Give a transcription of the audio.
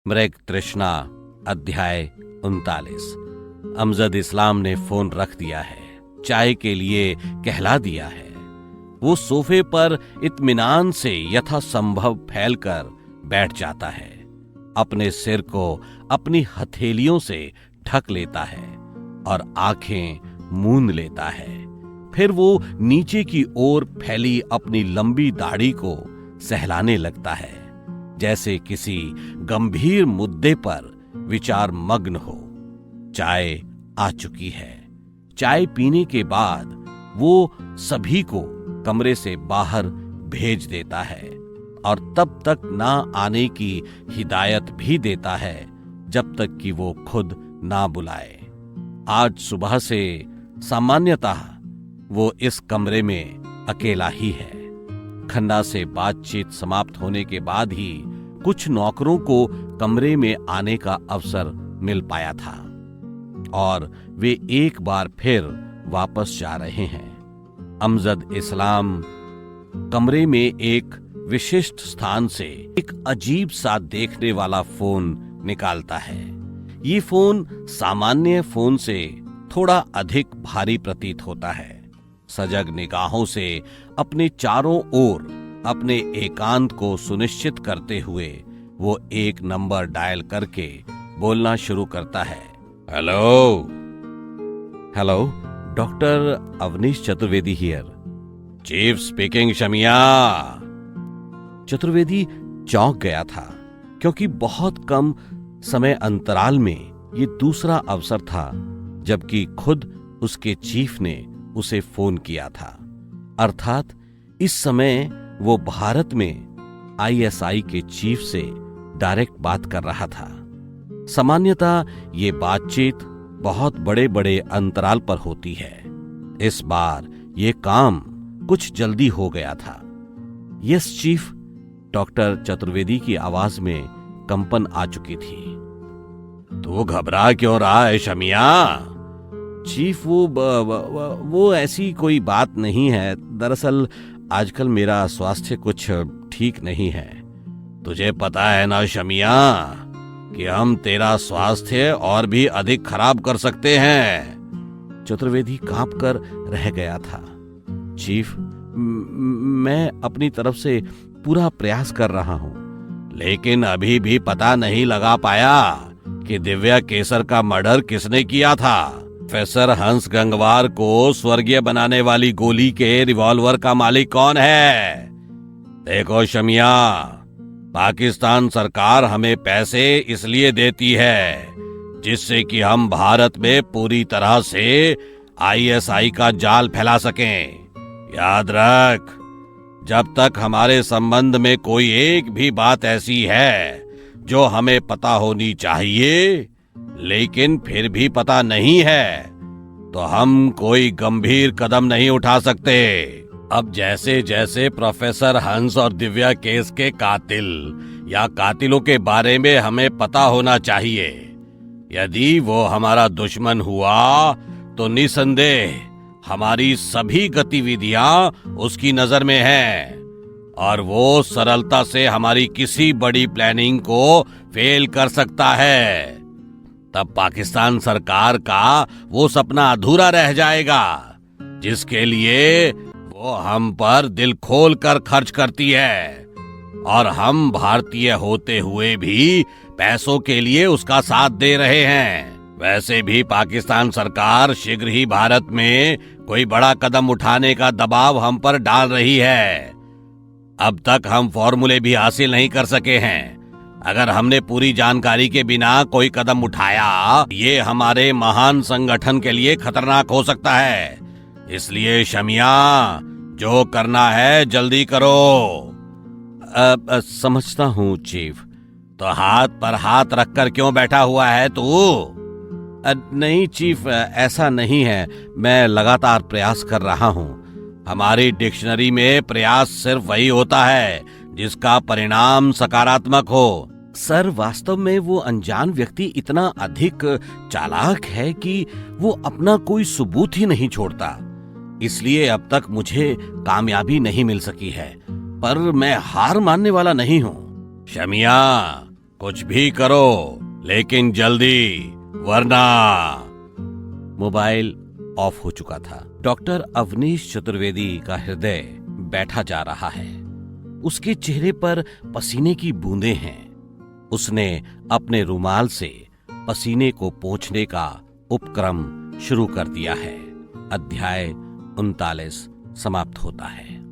मृग तृष्णा अध्याय 39। अमजद इस्लाम ने फोन रख दिया है, चाय के लिए कहला दिया है। वो सोफे पर इत्मीनान से यथासंभव फैलकर बैठ जाता है, अपने सिर को अपनी हथेलियों से ढक लेता है और आंखें मूंद लेता है। फिर वो नीचे की ओर फैली अपनी लंबी दाढ़ी को सहलाने लगता है, जैसे किसी गंभीर मुद्दे पर विचार मग्न हो। चाय आ चुकी है। चाय पीने के बाद वो सभी को कमरे से बाहर भेज देता है और तब तक ना आने की हिदायत भी देता है जब तक कि वो खुद ना बुलाए। आज सुबह से सामान्यतः वो इस कमरे में अकेला ही है। खन्ना से बातचीत समाप्त होने के बाद ही कुछ नौकरों को कमरे में आने का अवसर मिल पाया था और वे एक बार फिर वापस जा रहे हैं। अमजद इस्लाम कमरे में एक विशिष्ट स्थान से एक अजीब सा देखने वाला फोन निकालता है। ये फोन सामान्य फोन से थोड़ा अधिक भारी प्रतीत होता है। सजग निगाहों से अपने चारों ओर अपने एकांत को सुनिश्चित करते हुए वो एक नंबर डायल करके बोलना शुरू करता है। Hello hello, doctor Avneesh Chaturvedi here. Chief speaking Shamiya. Chaturvedi चौंक गया था, क्योंकि बहुत कम समय अंतराल में ये दूसरा अवसर था जबकि खुद उसके चीफ ने उसे फोन किया था। अर्थात इस समय वो भारत में आईएसआई के चीफ से डायरेक्ट बात कर रहा था। सामान्यतः ये बातचीत बहुत बड़े बड़े अंतराल पर होती है। इस बार ये काम कुछ जल्दी हो गया था। यस चीफ, डॉक्टर चतुर्वेदी की आवाज में कंपन आ चुकी थी। तू घबरा क्यों रहा है शमिया? चीफ, वो ऐसी कोई बात नहीं है। दरअसल आजकल मेरा स्वास्थ्य कुछ ठीक नहीं है। तुझे पता है ना शमिया कि हम तेरा स्वास्थ्य और भी अधिक खराब कर सकते हैं। चतुर्वेदी कांप कर रह गया था। चीफ, मैं अपनी तरफ से पूरा प्रयास कर रहा हूं, लेकिन अभी भी पता नहीं लगा पाया कि दिव्या केसर का मर्डर किसने किया था। प्रोफेसर हंस गंगवार को स्वर्गीय बनाने वाली गोली के रिवॉल्वर का मालिक कौन है? देखो शमिया, पाकिस्तान सरकार हमें पैसे इसलिए देती है जिससे कि हम भारत में पूरी तरह से आईएसआई का जाल फैला सकें। याद रख, जब तक हमारे संबंध में कोई एक भी बात ऐसी है जो हमें पता होनी चाहिए लेकिन फिर भी पता नहीं है, तो हम कोई गंभीर कदम नहीं उठा सकते। अब जैसे जैसे प्रोफेसर हंस और दिव्या केस के कातिल या कातिलों के बारे में हमें पता होना चाहिए। यदि वो हमारा दुश्मन हुआ तो निसंदेह हमारी सभी गतिविधियां उसकी नजर में हैं और वो सरलता से हमारी किसी बड़ी प्लानिंग को फेल कर सकता है। तब पाकिस्तान सरकार का वो सपना अधूरा रह जाएगा जिसके लिए वो हम पर दिल खोल कर खर्च करती है, और हम भारतीय होते हुए भी पैसों के लिए उसका साथ दे रहे हैं। वैसे भी पाकिस्तान सरकार शीघ्र ही भारत में कोई बड़ा कदम उठाने का दबाव हम पर डाल रही है। अब तक हम फॉर्मूले भी हासिल नहीं कर सके हैं। अगर हमने पूरी जानकारी के बिना कोई कदम उठाया, ये हमारे महान संगठन के लिए खतरनाक हो सकता है। इसलिए शमिया, जो करना है जल्दी करो। समझता हूँ चीफ। तो हाथ पर हाथ रखकर क्यों बैठा हुआ है तू? नहीं चीफ, ऐसा नहीं है। मैं लगातार प्रयास कर रहा हूँ। हमारी डिक्शनरी में प्रयास सिर्फ वही होता है जिसका परिणाम सकारात्मक हो। सर, वास्तव में वो अनजान व्यक्ति इतना अधिक चालाक है कि वो अपना कोई सबूत ही नहीं छोड़ता। इसलिए अब तक मुझे कामयाबी नहीं मिल सकी है, पर मैं हार मानने वाला नहीं हूँ। शमिया, कुछ भी करो, लेकिन जल्दी, वरना। मोबाइल ऑफ हो चुका था। डॉक्टर अवनीश चतुर्वेदी का हृदय बैठा जा रहा है। उसके चेहरे पर पसीने की बूंदें हैं। उसने अपने रुमाल से पसीने को पोंछने का उपक्रम शुरू कर दिया है। अध्याय 39 समाप्त होता है।